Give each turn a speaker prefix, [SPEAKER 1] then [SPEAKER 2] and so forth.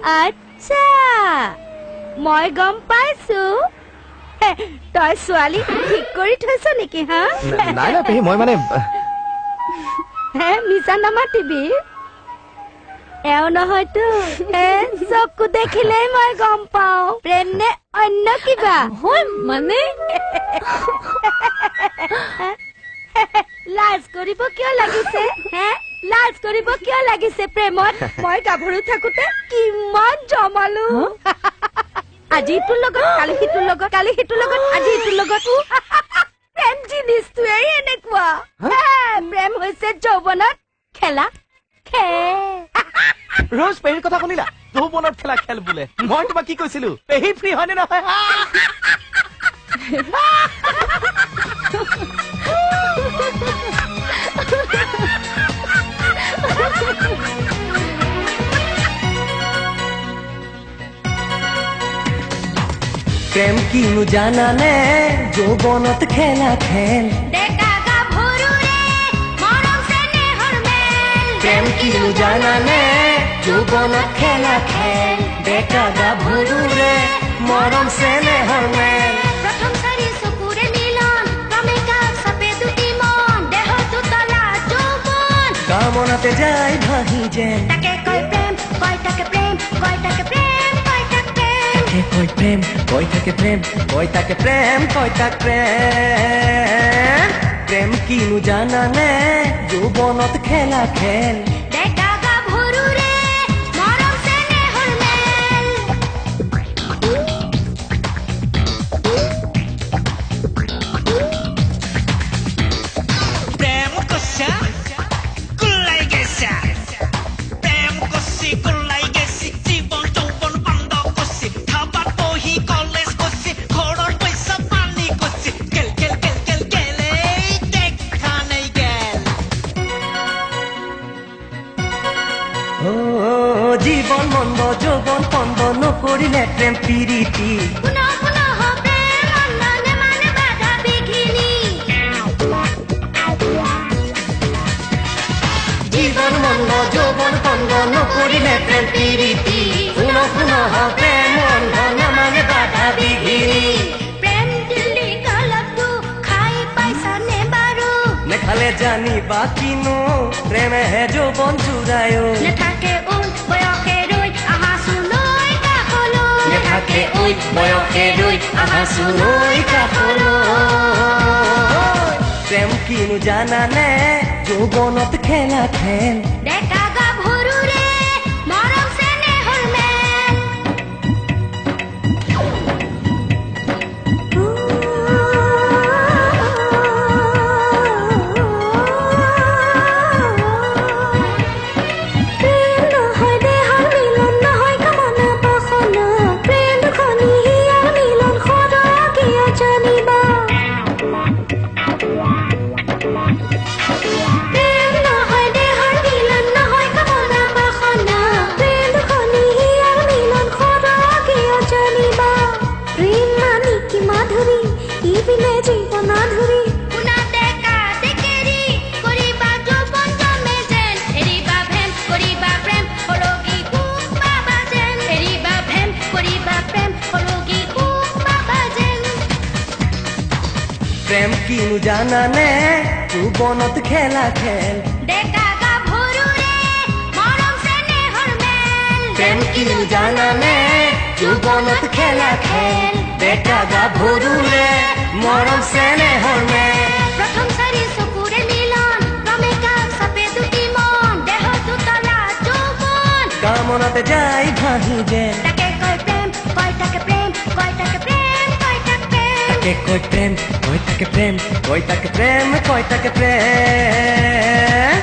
[SPEAKER 1] আচ্ছা মই গম পাইছো তই ছোৱালী ঠিক কৰি থৈছ নেকি হা
[SPEAKER 2] নাই না পেহী মই মানে
[SPEAKER 1] মিছা নামাতিবি এও নহয়তো চকু দেখিলেই মই গম পাও প্ৰেম নে অন্য কিবা
[SPEAKER 3] মানে
[SPEAKER 1] লাজ কৰিব কিয় লাগিছে লাজ কৰিব কিয় লাগিছে প্ৰেমত মই গাভৰু থাকোতে কিমান জমালো আজি ইটোৰ লগত কালি সিটোৰ লগত কালি সিটোৰ লগত আজি ইটোৰ লগত প্ৰেম জিনিসটোৱে এনেকুৱা প্ৰেম হৈছে যৌৱনত খেলা
[SPEAKER 2] ৰোজ পেহীৰ কথা শুনিলা যৌৱনত খেলা খেল বোলে মই তোমাক কি কৈছিলো পেহী ফ্ৰী হয়নে নহয়
[SPEAKER 4] প্ৰেম কিনো জানানে যৌৱনত খেলা খেল প্ৰেম কিনো জানানে যৌৱনত খেলা খেল ডেকা গাভৰুৰে মৰম চেনেহৰ মেল
[SPEAKER 1] প্ৰথম চাৰি চকুৰে মিলন কামেকা চাপে দুটি মন দেহটো তলা যৌৱন
[SPEAKER 4] কামনাতে যাই ভাহি যেন
[SPEAKER 1] তাকে কয় প্ৰেম কয় তাকে প্ৰেম কয় তাকে প্ৰেম কয় তাকে প্ৰেম
[SPEAKER 4] কয় প্ৰেম কয় থাকে প্ৰেম কয় তাকে প্ৰেম কয় তাক প্ৰেম প্ৰেম কিনো জানানে যৌৱনত খেলা খেল
[SPEAKER 1] ডেকা গাভৰুৰে মৰম চেনেহৰ মেল
[SPEAKER 5] প্ৰেম কষা কুলাই গেছা প্ৰেম কষি কুলাই গেছি জীৱন যৌৱন বন্ধ কষি খাবাত বহি কলেজ কষি ঘৰৰ পইচা পানী কষি কেল কেল কেল কেল কেলে দেখা নাই গেল
[SPEAKER 4] জীৱন মন্দ যৌৱন পন্দ নকৰিলে প্ৰেম প্ৰীতি
[SPEAKER 1] পুনঃ পুনঃ প্ৰেম অন্যনে মানে বাধা বিঘিনি
[SPEAKER 4] জীৱন মন্দ যৌৱন পন্দ নকৰিলে প্ৰেম প্ৰীতি পুনঃ পুনঃ প্ৰেম অন্ধ মানে বাধা বিঘিনি
[SPEAKER 1] প্ৰেম দিল্লী কালতো খাই পাইছানে বাৰু
[SPEAKER 4] নেখালে জানিবা কিনো প্ৰেমেহে যৌৱন জোৰায়ো
[SPEAKER 1] নেথাকে উল বয়সে ৰৈ আহা সুলৈ কাষলৈ
[SPEAKER 4] নেথাকে ঐ বয়সে ৰৈ আহাছো ৰৈ কাষলৈ প্ৰেম কিনো জানানে যৌৱনত খেলা খেল
[SPEAKER 1] ডেকা গাভৰুৰে মৰম চেনেহৰ মেল প্ৰেম নহয় দেহৰ মিলন নহয় কামনা বাসনা প্ৰেম দুখনি হিয়াৰ মিলন সদা কিয় জানিবা প্ৰেম নহয় দেহৰ মিলন নহয় কামনা বাসনা প্ৰেম দুখনি হিয়াৰ মিলন সদা কিয় জানিবা প্ৰেম মানি কি মাধুৰী ই বিনে জীৱন আধুৰী শুনা ডেকা ডেকেৰী কৰিবা যৌৱন জমে যেন এৰিবা ভেম কৰিবা প্ৰেম সৰগী সুখ পাবা যেন এৰিবা ভেম কৰিবা প্ৰেম সৰগী সুখ পাবা যেন
[SPEAKER 4] প্ৰেম কিনো জানানে যৌৱনত খেলা খেল
[SPEAKER 1] ডেকা গাভৰুৰে মৰম চেনেহৰ মেল
[SPEAKER 4] প্ৰেম কিনো জানানে যৌৱনত খেলা খেল ডেকা গাভৰুৰে মৰম চেনেহৰ মেল
[SPEAKER 1] প্ৰথম চাৰি চকুৰে মিলন কামেকা চাপে দুটি মন দেহটো তলা যৌৱন
[SPEAKER 4] কামনাতে যাই ভাহি যেন
[SPEAKER 1] তাকে কয় প্ৰেম কয় তাকে প্ৰেম কয় তাকে প্ৰেম কয় তাকে প্ৰেম
[SPEAKER 4] কয় প্ৰেম কয় তাকে প্ৰেম কয় তাকে প্ৰেম কয় তাকে প্ৰেম